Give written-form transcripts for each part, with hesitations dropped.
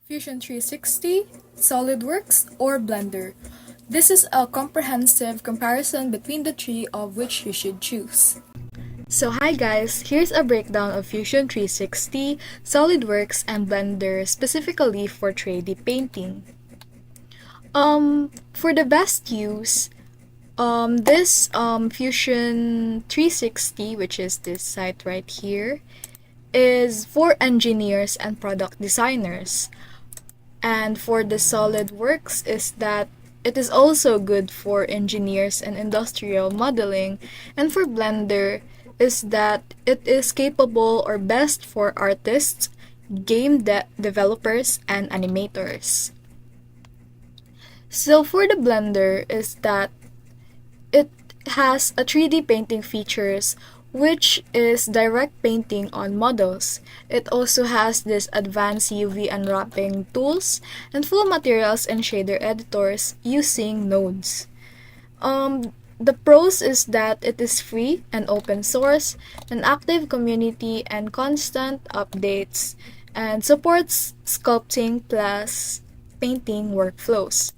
Fusion 360, SolidWorks, or Blender. This is a comprehensive comparison between the three of which you should choose. So hi guys, here's a breakdown of Fusion 360, SolidWorks, and Blender specifically for 3D painting. For the best use, this Fusion 360, which is this site right here, is for engineers and product designers. And for the SolidWorks is that it is also good for engineers and industrial modeling. And for Blender is that it is capable or best for artists, game developers, and animators. So for the Blender is that it has a 3D painting features which is direct painting on models. It also has this advanced UV unwrapping tools and full materials and shader editors using nodes. The pros is that it is free and open source, an active community and constant updates, and supports sculpting plus painting workflows.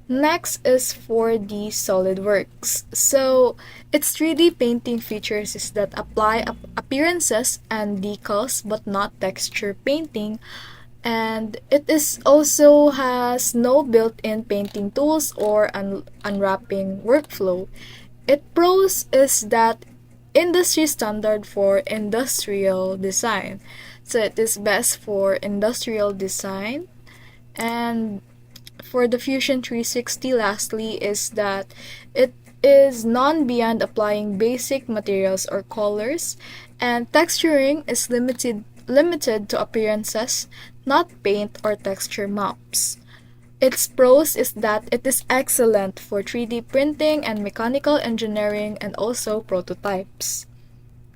Next is for the SolidWorks. So, its 3D painting features is that apply appearances and decals but not texture painting. And it is also has no built-in painting tools or unwrapping workflow. Its pros is that industry standard for industrial design. So it is best for industrial design. And for the Fusion 360 lastly is that it is beyond applying basic materials or colors, and texturing is limited to appearances, not paint or texture maps. Its pros is that it is excellent for 3D printing and mechanical engineering and also prototypes.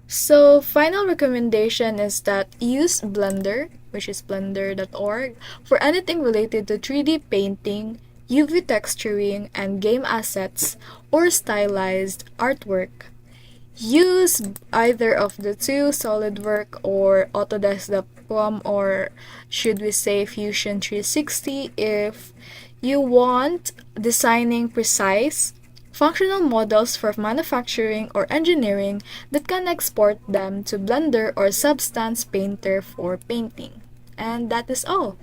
So, final recommendation is that use Blender, which is blender.org, for anything related to 3D painting, UV texturing, and game assets or stylized artwork. Use either of the two, SolidWorks or Autodesk.com, or should we say Fusion 360, if you want designing precise, functional models for manufacturing or engineering that can export them to Blender or Substance Painter for painting. And that is all.